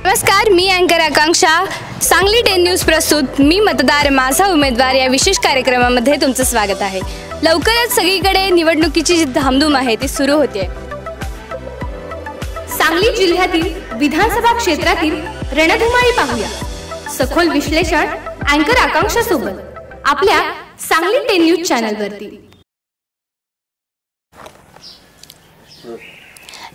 नमस्कार, मी अँकर आकांक्षा. सांगली 10 न्यूज प्रस्तुत मी मतदार माझा उमेदवार या विशेष कार्यक्रमामध्ये तुमचं स्वागत आहे. लवकरच सगळीकडे निवडणुकीची जी धामधूम आहे ती सुरू होते. सांगली जिल्ह्यातील विधानसभा क्षेत्रातील रणधुमाळी पाहूया. सखोल विश्लेषण अँकर आकांक्षा सोबत आपल्या सांगली 10 न्यूज चॅनलवरती.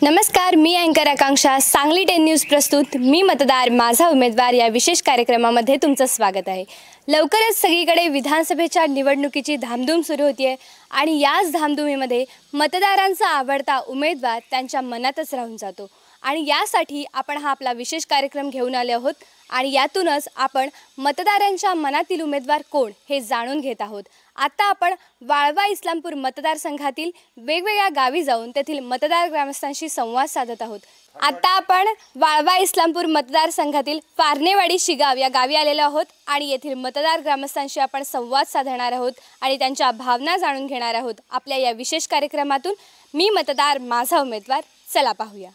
नमस्कार, मी अँकर आकांक्षा. सांगली 10 न्यूज प्रस्तुत मी मतदार माझा उमेदवार या विशेष कार्यक्रमामध्ये तुमचं स्वागत आहे. लवकरच सगळीकडे विधानसभेच्या निवडणुकीची धामधूम सुरू होतीये आणि याच धामधुमीमध्ये मतदारांचा आवडता उमेदवार त्यांच्या मनातच राहून जातो आणि यासाठी आपण हा आपला विशेष कार्यक्रम घेऊन आले आहोत आणि यातूनच आपण मतदारांच्या मनातील उमेदवार कोण हे जाणून घेत आहोत. आता आपण वाळवा इस्लामपूर मतदारसंघातील वेगवेगळ्या गावी जाऊन तेथील मतदार ग्रामस्थांशी संवाद साधत आहोत. आता आपण वाळवा इस्लामपूर मतदारसंघातील पारणेवाडी शिगाव या गावी आलेलो आहोत आणि येथील मतदार ग्रामस्थांशी आपण संवाद साधणार आहोत आणि त्यांच्या भावना जाणून घेणार आहोत आपल्या या विशेष कार्यक्रमातून. मी मतदार माझा उमेदवार, चला पाहूया.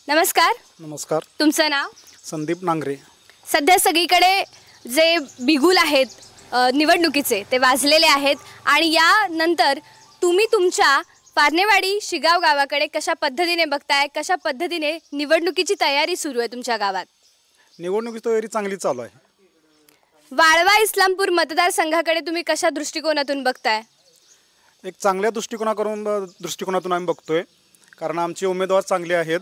नमस्कार. नमस्कार. तुमचं नाव? संदीप नांगरे. सध्या सगळीकडे जे बिगुल आहेत निवडणुकीचे ते वाजलेले आहेत आणि यानंतर तुम्ही तुमच्या पारणेवाडी शिगाव गावाकडे कशा पद्धतीने बघताय, कशा पद्धतीने निवडणुकीची तयारी सुरू आहे तुमच्या गावात? निवडणुकीची तयारी चांगली चालू आहे. वाळवा इस्लामपूर मतदारसंघाकडे तुम्ही कशा दृष्टिकोनातून बघताय? एक चांगल्या दृष्टिकोनातून आम्ही बघतोय, कारण आमचे उमेदवार चांगले आहेत.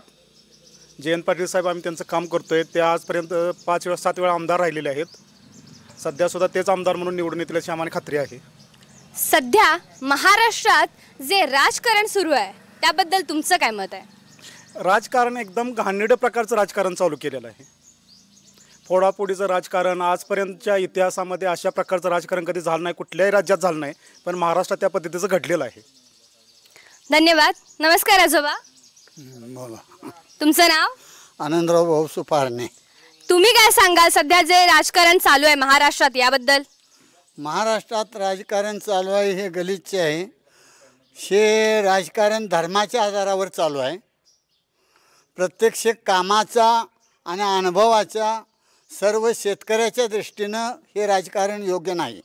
जयंत पाटील साहेब, आम्ही त्यांचं काम करतोय. ते आजपर्यंत 5-7 वेळा आमदार राहिलेले आहेत. सध्यासुद्धा तेच आमदार म्हणून निवडून येतील अशी आम्हाला खात्री आहे. सध्या महाराष्ट्रात जे राजकारण सुरू आहे त्याबद्दल तुमचं काय मत आहे? राजकारण एकदम घाणेरड्या प्रकारचं राजकारण चालू केलेलं आहे. फोडाफोडीचं राजकारण. आजपर्यंतच्या इतिहासामध्ये अशा प्रकारचं राजकारण कधी झालं नाही, कुठल्याही राज्यात झालं नाही, पण महाराष्ट्रात त्या पद्धतीचं घडलेलं आहे. धन्यवाद. नमस्कार आजोबा. बोला. तुमचं नाव? आनंदराव भाऊ पारणे. तुम्ही काय सांगाल सध्या जे राजकारण चालू आहे महाराष्ट्रात याबद्दल? महाराष्ट्रात राजकारण चालू आहे हे गलिच्छ आहे. हे राजकारण धर्माच्या आधारावर चालू आहे. प्रत्यक्ष कामाचा आणि अनुभवाच्या सर्व शेतकऱ्याच्या दृष्टीनं हे राजकारण योग्य नाही.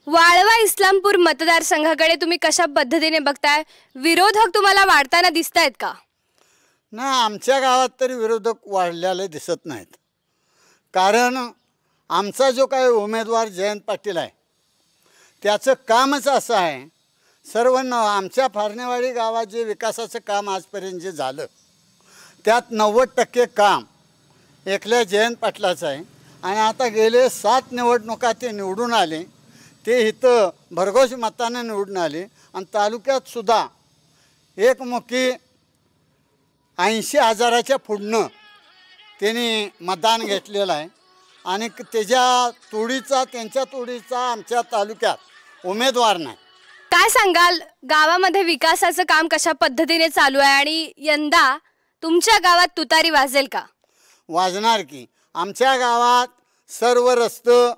वाळवा इस्लामपूर मतदारसंघाकडे तुम्ही कशा पद्धतीने बघताय? विरोधक तुम्हाला वाढताना दिसत आहेत का? ना, आमच्या गावात तरी विरोधक वाढलेले दिसत नाहीत. कारण आमचा जो काय उमेदवार जयंत पाटील आहे त्याचं कामच असं आहे. आमच्या पारणेवाडी गावात जे विकासाचं काम आजपर्यंत जे झालं त्यात 90% काम एकल्या जयंत पाटलाचं आहे. आणि आता गेले 7 निवडणुका ते निवडून आले. ते इथं भरघोस मतानं निवडून आले आणि तालुक्यात सुद्धा एकमुखी 80,000च्या पुढनं त्यांनी मतदान घेतलेलं आहे. आणि त्यांच्या तोडीचा आमच्या तालुक्यात उमेदवार नाही. काय सांगाल गावामध्ये विकासाचं काम कशा पद्धतीने चालू आहे आणि यंदा तुमच्या गावात तुतारी वाजेल का? वाजणार की. आमच्या गावात सर्व रस्तं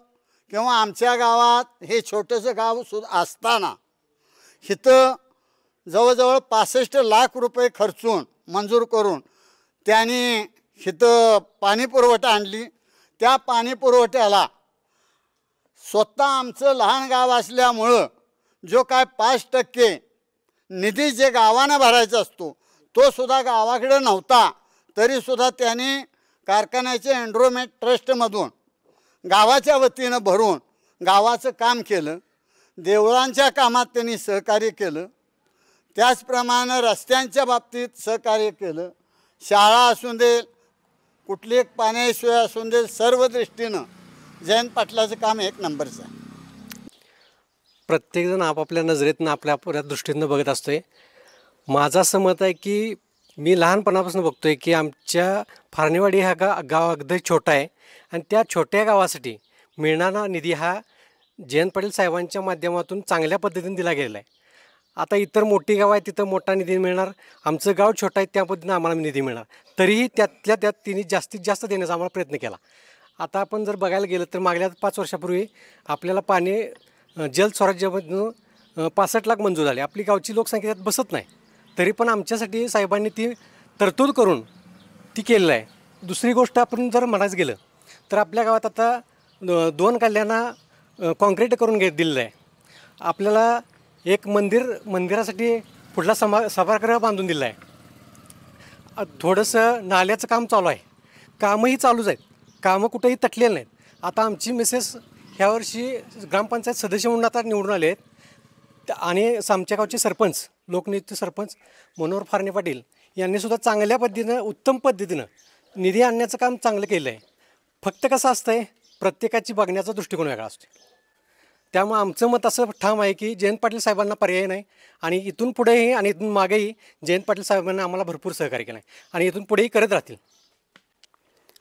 किंवा आमच्या गावात हे छोटंसं गाव सुद्धा असताना इथं जवळजवळ 65 लाख रुपये खर्चून मंजूर करून त्यांनी इथं पाणी पुरवठा आणली. त्या पाणी पुरवठ्याला स्वतः आमचं लहान गाव असल्यामुळं जो काय 5% निधी जे गावानं भरायचा असतो तो सुद्धा गावाकडे नव्हता. तरीसुद्धा त्यांनी कारखान्याचे एन्ड्रोमेट ट्रस्टमधून गावाच्या वतीनं भरून गावाचं काम केलं. देवळांच्या कामात त्यांनी सहकार्य केलं. त्याचप्रमाणे रस्त्यांच्या बाबतीत सहकार्य केलं. शाळा असून दे, कुठली एक पाण्याची सोय असून दे, सर्व दृष्टीनं जयंत पाटलाचं काम 1 नंबरचं आहे. प्रत्येकजण आपापल्या नजरेतनं आपल्या दृष्टीनं बघत असतोय. माझं असं मत आहे की मी लहानपणापासून बघतोय की आमच्या पारणेवाडी हा गाव अगदी छोटा आहे आणि त्या छोट्या गावासाठी मिळणारा निधी हा जयंत पाटील साहेबांच्या माध्यमातून चांगल्या पद्धतीने दिला गेलेला आहे. आता इतर मोठी गाव आहे तिथं मोठा निधी मिळणार. आमचं गाव छोटं आहे त्या पद्धतीनं आम्हाला निधी मिळणार. तरीही त्यातल्या त्यात तिने जास्तीत जास्त देण्याचा आम्हाला प्रयत्न केला. आता आपण जर बघायला गेलं तर मागल्या 5 वर्षापूर्वी आपल्याला पाणी जल स्वराज्यामधून 65 लाख मंजूर झाले. आपली गावची लोकसंख्या त्यात बसत नाही, तरी पण आमच्यासाठी साहेबांनी ती तरतूद करून ती केलेलं आहे. दुसरी गोष्ट आपण जर म्हणायचं गेलं तर आपल्या गावात आता 2 गल्ल्यांना कॉन्क्रीट करून दिलेलं आहे. आपल्याला एक मंदिरासाठी पुढला सभागृह बांधून दिलं आहे. थोडंसं नाल्याचं काम चालू आहे, कामंही चालूच आहेत, कामं कुठेही तटलेलं नाहीत. आता आमची मिसेस ह्यावर्षी ग्रामपंचायत सदस्य म्हणून आता निवडून आले आहेत आणि आमच्या गावचे सरपंच, लोकनियुक्त सरपंच मनोहर फारणे पाटील यांनीसुद्धा चांगल्या पद्धतीनं, उत्तम पद्धतीनं निधी आणण्याचं काम चांगलं केलं आहे. फक्त कसं असतं आहे, प्रत्येकाची बघण्याचा दृष्टिकोन वेगळा असतो. त्यामुळे आमचं मत असं ठाम आहे की जयंत पाटील साहेबांना पर्याय नाही आणि इथून पुढेही आणि इथून मागेही जयंत पाटील साहेबांना आम्हाला भरपूर सहकार्य केलं आहे आणि इथून पुढेही करत राहतील.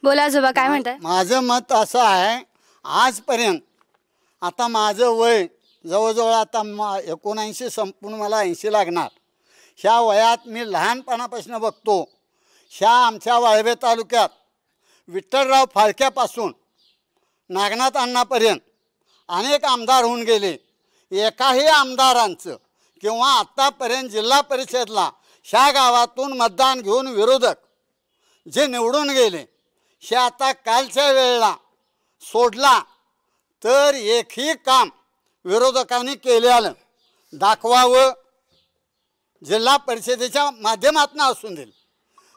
बोला आजोबा, काय म्हणताय? माझं मत असं आहे, आजपर्यंत आता माझं वय जवळजवळ आता 79 संपूर्ण मला 80 लागणार. ह्या वयात मी लहानपणापासून बघतो, ह्या आमच्या वाळवे तालुक्यात विठ्ठलराव फाळक्यापासून नागनाथ अण्णापर्यंत अनेक आमदार होऊन गेले. एकाही आमदारांचं किंवा आत्तापर्यंत जिल्हा परिषदला ह्या गावातून मतदान घेऊन विरोधक जे निवडून गेले, हे आता कालच्या वेळेला सोडला तर एकही काम विरोधकांनी केलेलं दाखवावं, जिल्हा परिषदेच्या माध्यमातून असून दिलं,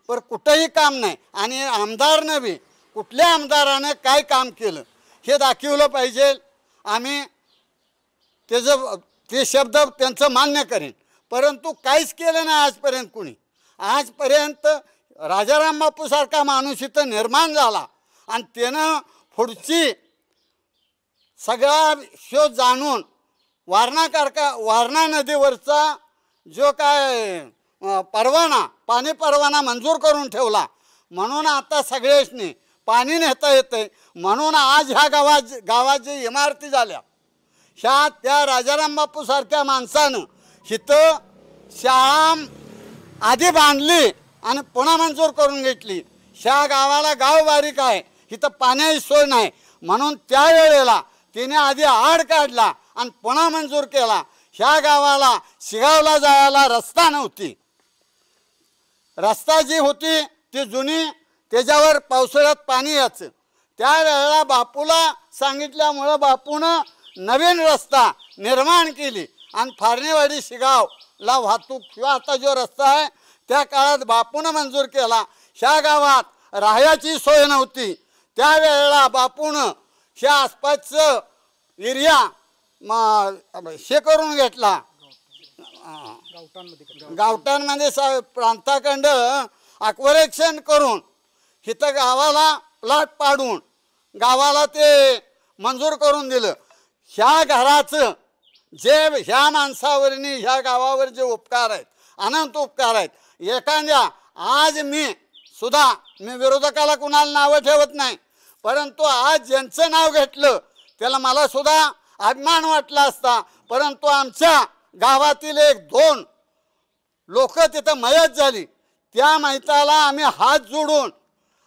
पण कुठंही काम नाही. आणि आमदारनं बी कुठल्या आमदारानं काय काम केलं हे दाखवलं पाहिजे. आम्ही ते शब्द त्यांचं मान्य करेन, परंतु काहीच केलं नाही आजपर्यंत कुणी. आजपर्यंत राजाराम बापूसारखा माणूस इथं निर्माण झाला आणि त्यानं पुढची सगळा शोध जाणून वारणा नदीवरचा जो काय पाणी परवाना मंजूर करून ठेवला, म्हणून आता सगळ्यांनी पाणी नेता येतं. म्हणून आज ह्या गावात जे इमारती झाल्या, ह्या त्या राजाराम बापूसारख्या माणसानं इथं शाळा आधी बांधली आणि पुन्हा मंजूर करून घेतली. ह्या गावाला गाव बारीक आहे, इथं पाण्याची सोय नाही, म्हणून त्यावेळेला तिने आधी आड काढला आणि पुन्हा मंजूर केला. ह्या गावाला शिगावला जायला रस्ता नव्हती, रस्ता जी होती ती जुनी, त्याच्यावर पावसाळ्यात पाणी यायचं. त्यावेळेला बापूला सांगितल्यामुळं बापूनं नवीन रस्ता निर्माण केली आणि फारणेवाडी शिगावला वाहतूक किंवा आता जो रस्ता आहे त्या काळात बापूनं मंजूर केला. ह्या गावात राहायची सोय नव्हती, त्यावेळेला बापूनं ह्या आसपासचं एरिया हे करून घेतला, गावठाणमध्ये प्रांताखंड अक्वरेक्षण करून इथं गावाला प्लॉट पाडून गावाला ते मंजूर करून दिलं. ह्या घराचं जे ह्या माणसावरनी ह्या गावावर जे उपकार आहेत, अनंत उपकार आहेत. एखाद्या आज मी विरोधकाला कुणाला नावं ठेवत नाही, परंतु आज ज्यांचं नाव घेतलं त्याला मला सुद्धा अभिमान वाटला असता, परंतु आमच्या गावातील 1-2 लोक तिथं मयत झाली. त्या मैताला आम्ही हात जोडून,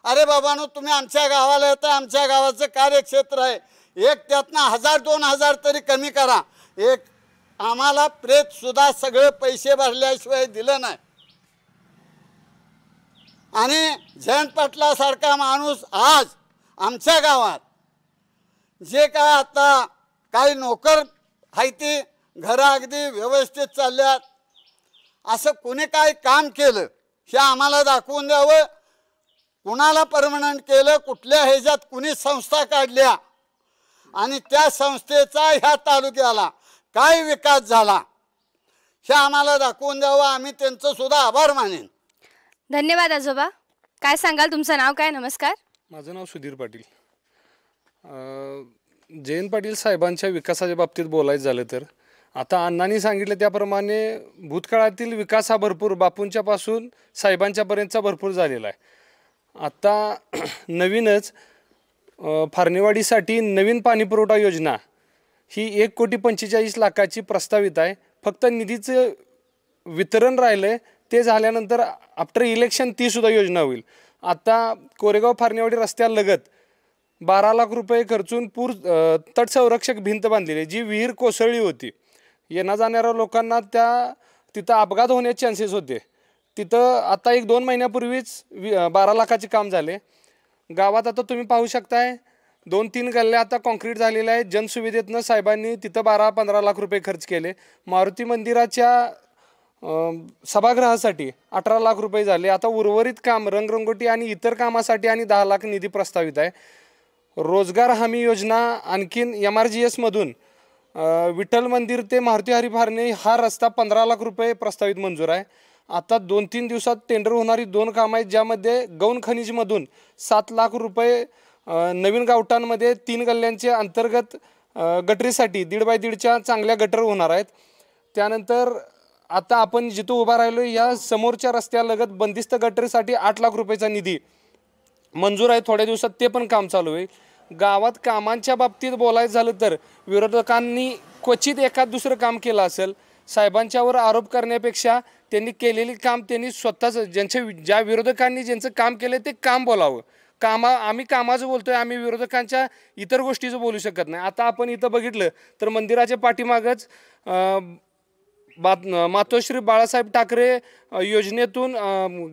अरे बाबांनो तुम्ही आमच्या गावाला येता, आमच्या गावाचं कार्यक्षेत्र आहे, एक त्यातनं 1000-2000 तरी कमी करा. एक आम्हाला प्रेतसुद्धा सगळे पैसे भरल्याशिवाय दिलं नाही. आणि जयंत पाटलासारखा माणूस आज आमच्या गावात जे काय आता काही नोकर आहे ते घरं अगदी व्यवस्थित चालल्यात, असं कुणी काय काम केलं हे आम्हाला दाखवून द्यावं. कुणाला परमनंट केलं, कुठल्या ह्याच्यात कुणी संस्था काढल्या आणि त्या संस्थेचा ह्या तालुक्याला काय विकास झाला हे आम्हाला दाखवून द्यावं. आम्ही त्यांचं सुद्धा आभार मानेन. धन्यवाद आजोबा. काय सांगाल, तुमचं नाव काय? नमस्कार. माझं नाव सुधीर पाटील. जयंत पाटील साहेबांच्या विकासाच्या बाबतीत बोलायचं झालं तर आता अण्णांनी सांगितलं त्याप्रमाणे भूतकाळातील विकास हा भरपूर बापूंच्यापासून साहेबांच्यापर्यंतचा भरपूर झालेला आहे. आता नवीनच फारणेवाडीसाठी नवीन पाणीपुरवठा योजना ही 1,45,00,000 प्रस्तावित आहे. फक्त निधीचं वितरण राहिलं आहे, ते झाल्यानंतर आफ्टर इलेक्शन ती सुद्धा योजना होईल. आता कोरेगाव फारणेवाडी रस्त्यालगत 12 लाख रुपये खर्चून तटसंरक्षक भिंत बांधलेली, जी विहीर कोसळली होती येणं जाणाऱ्या लोकांना तिथं अपघात होण्याचे चान्सेस होते. तिथं आता 1-2 महिन्यापूर्वीच 12 लाखाचे काम झाले. गावात आता तुम्ही पाहू शकताय 2-3 गल्ल्या आता कॉन्क्रीट झालेल्या आहेत. जनसुविधेतनं साहेबांनी तिथं 12-15 लाख रुपये खर्च केले. मारुती मंदिराच्या सभागृहासाठी 18 लाख रुपये झाले. आता उर्वरित काम रंगरंगोटी आणि इतर कामासाठी आणि 10 लाख निधी प्रस्तावित आहे. रोजगार हमी योजना आणखीन MRGS मधून विठ्ठल मंदिर ते मारुती हरी फार्ने हा रस्ता 15 लाख रुपये प्रस्तावित मंजूर आहे. आता 2-3 दिवसात टेंडर होणारी 2 कामं आहेत, ज्यामध्ये गौण खनिजमधून 7 लाख रुपये, नवीन गावठाणमध्ये 3 गल्ल्यांचे अंतर्गत गटरीसाठी 1.5 बाय 1.5च्या चांगल्या गटर होणार आहेत. त्यानंतर आता आपण जिथं उभा राहिलो या समोरच्या रस्त्यालगत बंदिस्त गटरीसाठी 8 लाख रुपयाचा निधी मंजूर आहे. थोड्या दिवसात ते पण काम चालू आहे. गावात कामांच्या बाबतीत बोलायचं झालं तर विरोधकांनी क्वचित एखाद दुसरं काम केलं असेल. साहेबांच्यावर आरोप करण्यापेक्षा त्यांनी केलेली काम त्यांनी स्वतःच ज्या विरोधकांनी ज्यांचं काम केलं ते काम बोलावं. आम्ही कामाचं बोलतोय, आम्ही विरोधकांच्या इतर गोष्टीचं बोलू शकत नाही. आता आपण इथं बघितलं तर मंदिराच्या पाठीमागच मातोश्री बाळासाहेब ठाकरे योजनेतून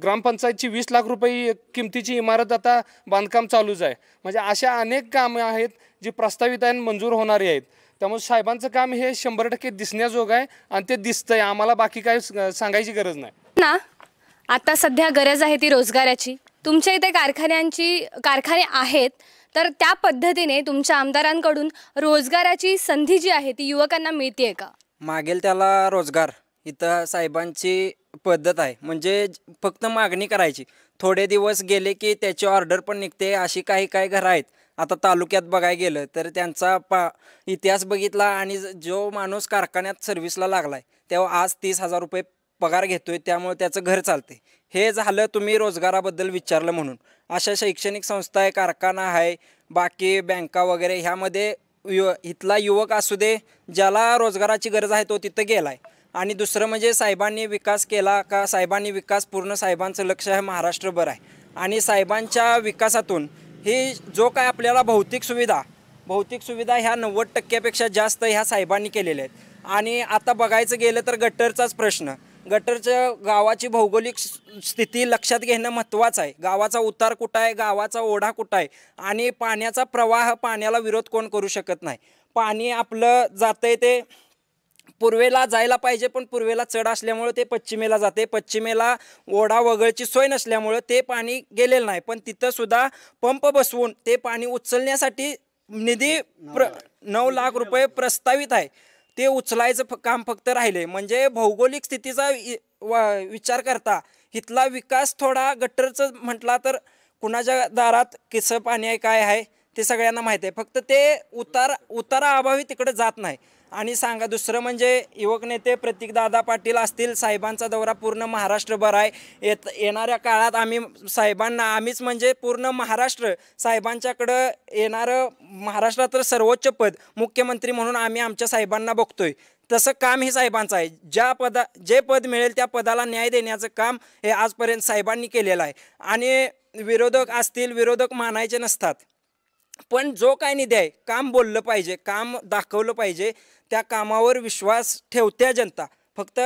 ग्रामपंचायतची 20 लाख रुपये किमतीची इमारत आता बांधकाम चालूच आहे. म्हणजे अशा अनेक कामं आहेत जी प्रस्तावित आहे मंजूर होणारी आहेत. त्यामुळे साहेबांचं काम हे 100% दिसण्याजोगं आहे आणि ते दिसतंय. आम्हाला बाकी काय सांगायची गरज नाही ना. आता सध्या गरज आहे ती रोजगाराची. तुमच्या इथे कारखाने आहेत, तर त्या पद्धतीने तुमच्या आमदारांकडून रोजगाराची संधी जी आहे ती युवकांना मिळते का? मागेल त्याला रोजगार इथं साहेबांची पद्धत आहे. म्हणजे फक्त मागणी करायची, थोडे दिवस गेले की त्याची ऑर्डर पण निघते. अशी काही घरं आहेत आता तालुक्यात बघायला गेलं तर त्यांचा इतिहास बघितला आणि जो माणूस कारखान्यात सर्व्हिसला लागला आहे तेव्हा आज 30,000 रुपये पगार घेतोय, त्यामुळे त्याचं घर चालते. हे झालं तुम्ही रोजगाराबद्दल विचारलं म्हणून. अशा शैक्षणिक संस्था आहे, कारखाना आहे, बाकी बँका वगैरे ह्यामध्ये इथला युवक असू दे, ज्याला रोजगाराची गरज आहे तो तिथं गेला आहे. आणि दुसरं म्हणजे साहेबांनी विकास केला का? साहेबांनी विकास पूर्ण साहेबांचं लक्ष आहे महाराष्ट्रभर आहे. आणि साहेबांच्या विकासातून ही जो काय आपल्याला भौतिक सुविधा ह्या 90% जास्त ह्या साहेबांनी केलेल्या आहेत. आणि आता बघायचं गेलं तर गटरचाच प्रश्न, गटरच्या गावाची भौगोलिक स्थिती लक्षात घेणं महत्त्वाचं आहे. गावाचा उतार कुठं आहे, गावाचा ओढा कुठं आहे आणि पाण्याचा प्रवाह, पाण्याला विरोध कोण करू शकत नाही. पाणी आपलं जातंय ते पूर्वेला जायला पाहिजे, पण पूर्वेला चढ असल्यामुळं ते पश्चिमेला जाते. पश्चिमेला ओढा वगळची सोय नसल्यामुळं ते पाणी गेलेलं नाही. पण तिथं सुद्धा पंप बसवून ते पाणी उचलण्यासाठी निधी 9 लाख रुपये प्रस्तावित आहे. ते उचलायचं काम फक्त राहिले. म्हणजे भौगोलिक स्थितीचा विचार करता इथला विकास थोडा गटरचं म्हटला तर कुणाच्या दारात कसं पाणी आहे काय आहे ते सगळ्यांना माहीत आहे. फक्त ते उताराअभावी तिकडे जात नाही. आणि दुसरं म्हणजे युवक नेते प्रतीकदादा पाटील असतील, साहेबांचा दौरा पूर्ण महाराष्ट्रभर आहे. येणाऱ्या काळात आम्हीच म्हणजे पूर्ण महाराष्ट्र साहेबांच्याकडं येणारं, महाराष्ट्रात सर्वोच्च पद मुख्यमंत्री म्हणून आम्ही आमच्या साहेबांना बघतोय. तसं काम हे साहेबांचं आहे. जे पद मिळेल त्या पदाला न्याय देण्याचं काम हे आजपर्यंत साहेबांनी केलेलं आहे. आणि विरोधक मानायचे नसतात, पण जो काय निधी आहे काम बोललं पाहिजे, काम दाखवलं पाहिजे. त्या कामावर विश्वास ठेवत्या जनता. फक्त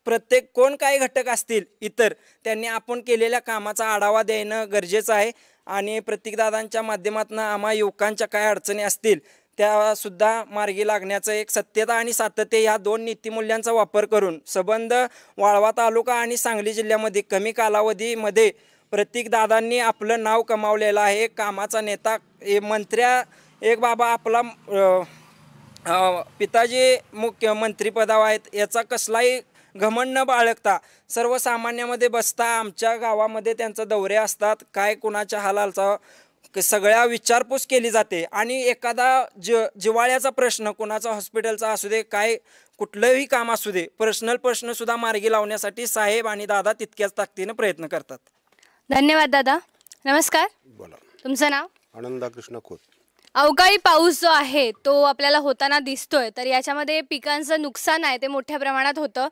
प्रत्येक कोण काय घटक असतील इतर, त्यांनी आपण केलेल्या कामाचा आढावा देणं गरजेचं आहे. आणि प्रतीकदादांच्या माध्यमातून आम्हा युवकांच्या काय अडचणी असतील त्यासुद्धा मार्गी लागण्याचं एक सत्यता आणि सातत्य या 2 नीतिमूल्यांचा वापर करून संबंध वाळवा तालुका आणि सांगली जिल्ह्यामध्ये कमी कालावधीमध्ये प्रतीकदादांनी आपलं नाव कमावलेलं आहे. कामाचा नेता, एक बाबा आपला पिताजी मुख्यमंत्रीपदावर आहेत याचा कसलाही घमंड न बाळगता सर्वसामान्यामध्ये बसता आमच्या गावामध्ये त्यांचे दौरे असतात. काय कुणाच्या हालाचा सगळ्या विचारपूस केली जाते. आणि एखादा जिवाळ्याचा प्रश्न कुणाचा हॉस्पिटलचा असू दे, काय कुठलंही काम असू दे, पर्सनल प्रश्नसुद्धा मार्गी लावण्यासाठी साहेब आणि दादा तितक्याच ताकदीनं प्रयत्न करतात. धन्यवाद दादा. नमस्कार. बोला. तुमचं नाव? आनंदा कृष्ण खोत. अवकाळी पाऊस जो आहे तो आपल्याला होताना दिसतोय, तर याच्यामध्ये पिकांचं नुकसान आहे ते मोठ्या प्रमाणात होतं.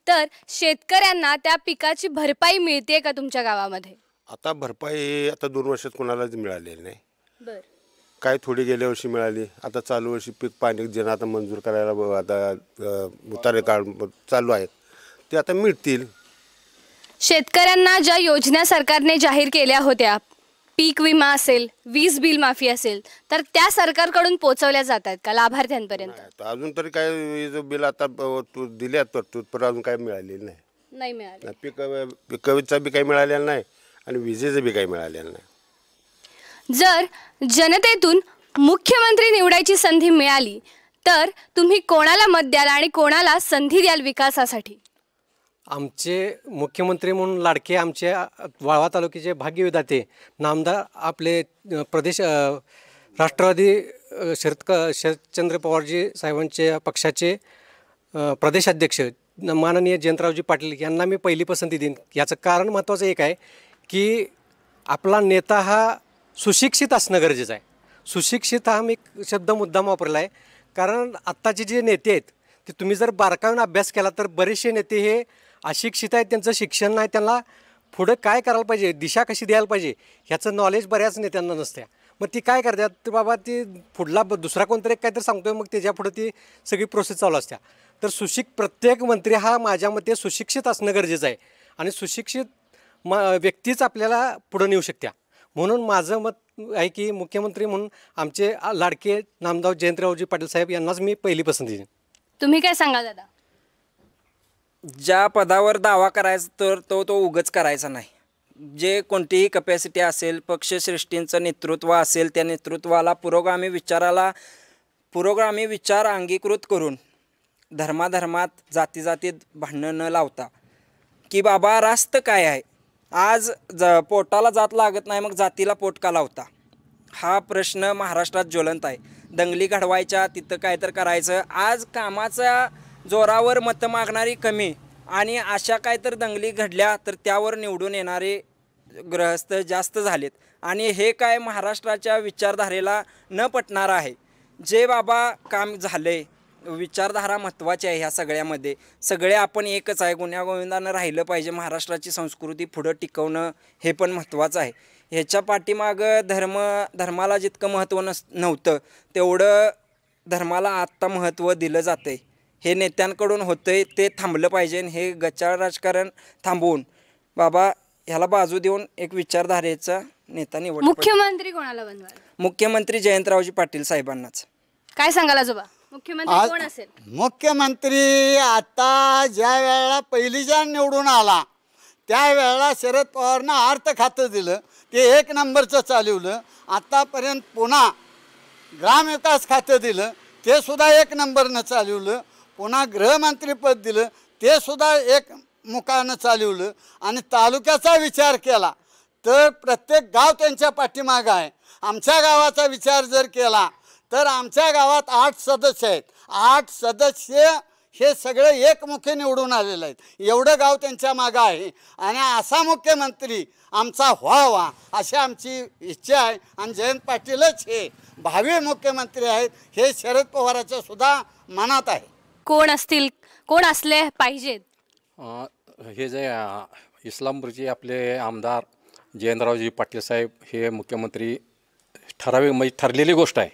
तर शेतकऱ्यांना त्या पिकाची भरपाई मिळते का तुमच्या गावामध्ये? आता भरपाई आता 2 वर्षात कोणालाच मिळालेली नाही. बर. काय थोडी गेल्या वर्षी मिळाली, आता चालू वर्षी पीक पाणी ज्यांना आता मंजूर करायला आता उतारे काढ चालू आहेत ते आता मिळतील. शेतकऱ्यांना ज्या योजना सरकारने जाहीर केल्या होत्या, पीक विमा असेल, वीज बिल माफी असेल, तर त्या सरकारकडून पोहोचवल्या जातात का लाभार्थ्यांपर्यंत? तर अजून तरी काय वीज बिल आता दिल्यात तरतूद, पण अजून काय मिळालेलं नाही. नाही मिळाले. पिकाचा बी काही मिळालेलं नाही आणि विजेचं बी काही मिळालेलं नाही. जर जनतेतून मुख्यमंत्री निवडायची संधी मिळाली तर तुम्ही कोणाला मत द्याल आणि कोणाला संधी द्याल विकासासाठी? आमचे मुख्यमंत्री म्हणून लाडके आमचे वाळवा तालुक्याचे भाग्यविधाते नामदार आपले प्रदेश राष्ट्रवादी शरदचंद्र पवारजी साहेबांच्या पक्षाचे प्रदेशाध्यक्ष माननीय जयंतरावजी पाटील यांना मी पहिली पसंती देईन. याचं कारण महत्त्वाचं एक आहे की आपला नेता हा सुशिक्षित असणं गरजेचं आहे. सुशिक्षित हा मी शब्द मुद्दाम वापरला आहे, कारण आत्ताचे जे नेते आहेत ते तुम्ही जर बारकाईनं अभ्यास केला तर बरेचसे नेते हे अशिक्षित आहेत, त्यांचं शिक्षण नाही, त्यांना पुढं काय करायला पाहिजे, दिशा कशी द्यायला पाहिजे ह्याचं नॉलेज बऱ्याच नेत्यांना नसते. मग ती काय करतात, तर बाबा ती पुढला दुसरा कोणतरी काहीतरी सांगतोय, मग त्याच्या पुढं ती सगळी प्रोसेस चालू असते. तर प्रत्येक मंत्री हा माझ्या मते सुशिक्षित असणं गरजेचं आहे आणि सुशिक्षित व्यक्तीच आपल्याला पुढं नेऊ शकत्या. म्हणून माझं मत आहे की मुख्यमंत्री म्हणून आमचे लाडके नामदार जयंतरावजी पाटील साहेब यांनाच मी पहिली पसंती देईन. तुम्ही काय सांगाल दादा? ज्या पदावर दावा करायचा तर तो उगाच करायचा नाही. जे कोणतीही कपॅसिटी असेल, पक्षश्रेष्ठींचं नेतृत्व असेल, त्या नेतृत्वाला पुरोगामी विचार अंगीकृत करून धर्मात जातीत भांडणं न लावता की बाबा रास्त काय आहे, आज पोटाला जात लागत नाही मग जातीला पोट का लावता, हा प्रश्न महाराष्ट्रात ज्वलंत आहे. दंगली घडवायच्या, तिथं काय तर करायचं. आज कामाच्या जोरावर मतं मागणारी कमी आणि अशा काय तर दंगली घडल्या तर त्यावर निवडून येणारे गृहस्थ जास्त झालेत आणि हे काय महाराष्ट्राच्या विचारधारेला न पटणार आहे. जे बाबा काम झाले, विचारधारा महत्त्वाची आहे. ह्या सगळ्यामध्ये सगळे आपण एकच आहे, गुण्यागोविंदानं राहिलं पाहिजे. महाराष्ट्राची संस्कृती पुढं टिकवणं हे पण महत्त्वाचं आहे. ह्याच्या पाठीमागं धर्माला जितकं महत्त्व नव्हतं तेवढं धर्माला आत्ता महत्त्व दिलं जातं आहे. हे नेत्यांकडून होतं आहे, ते थांबलं पाहिजे. हे गचाळ राजकारण थांबवून बाबा ह्याला बाजू देऊन एक विचारधारेचा नेता निवड. मुख्यमंत्री कोणाला बनवाल? मुख्यमंत्री जयंतरावजी पाटील साहेबांनाच. काय सांगाल आजोबा, मुख्यमंत्री कोण असेल? मुख्यमंत्री आता ज्या वेळेला पहिलीच्या निवडून आला त्यावेळेला शरद पवारनं अर्थ खातं दिलं, ते 1 नंबरचं चालवलं. आतापर्यंत पुन्हा ग्रामविकास खातं दिलं, ते सुद्धा 1 नंबरनं चालवलं. पुन्हा गृहमंत्रीपद दिलं, ते सुद्धा 1 मुखानं चालवलं. आणि तालुक्याचा विचार केला तर प्रत्येक गाव त्यांच्या पाठीमागं आहे. आमच्या गावाचा विचार जर केला तर आमच्या गावात 8 सदस्य आहेत. 8 सदस्य हे सगळे एकमुखी निवडून आलेले आहेत. एवढं गाव त्यांच्या मागं आहे आणि असा मुख्यमंत्री आमचा व्हावा अशी आमची इच्छा आहे. आणि जयंत पाटीलच हे भावी मुख्यमंत्री आहेत हे शरद पवारांच्या सुद्धा मनात आहे. कोण असतील, कोण असले पाहिजेत? हे जे इस्लामपूरचे आपले आमदार जयंतरावजी पाटील साहेब हे मुख्यमंत्री म्हणजे ठरलेली गोष्ट आहे.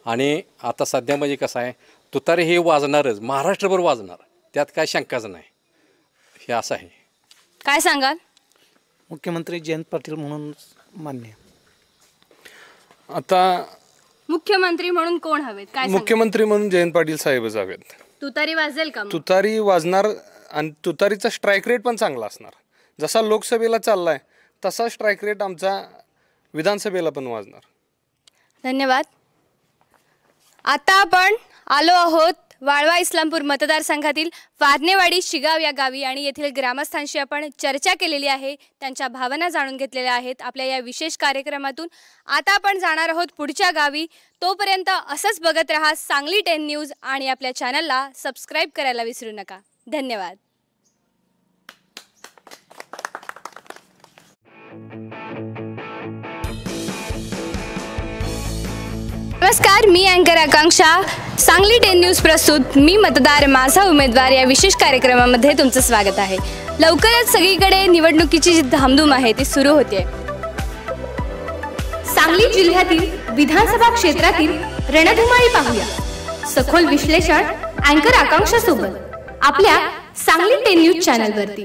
आणि आता सध्या म्हणजे कसं आहे, तुतारी हे वाजणारच, महाराष्ट्रभर वाजणार, त्यात काय शंकाच नाही. हे असं आहे. काय सांगाल? मुख्यमंत्री जयंत पाटील म्हणून मान्य. आता मुख्यमंत्री म्हणून कोण हवेत? काय मुख्यमंत्री म्हणून जयंत पाटील साहेबच हवेत. तुतारी वाजेल का? तुतारी वाजणार आणि तुतारीचा स्ट्राईक रेट पण चांगला असणार. जसा लोकसभेला चाललाय तसा स्ट्राईक रेट आमचा विधानसभेला पण वाजणार. धन्यवाद. आता आपण आलो आहोत वाळवा इस्लामपूर मतदारसंघातील वादनेवाडी शिगाव या गावी आणि येथील ग्रामस्थांशी आपण चर्चा केलेली आहे, त्यांच्या भावना जाणून घेतलेल्या आहेत आपल्या या विशेष कार्यक्रमातून. आता आपण जाणार आहोत पुढच्या गावी. तोपर्यंत असंच बघत राहा सांगली 10 न्यूज आणि आपल्या चॅनलला सबस्क्राईब करायला विसरू नका. धन्यवाद. नमस्कार, मी अँकर आकांक्षा. सांगली 10 न्यूज प्रस्तुत मी मतदार माझा उमेदवार या विशेष कार्यक्रमामध्ये तुमचं स्वागत आहे. लवकरच सगळीकडे निवडणुकीची जी धामधूम आहे ती सुरू होते. सांगली जिल्ह्यातील विधानसभा क्षेत्रातील रणधुमाळी पाहूया. सखोल विश्लेषण अँकर आकांक्षा सोबत आपल्या सांगली 10 न्यूज चॅनलवरती.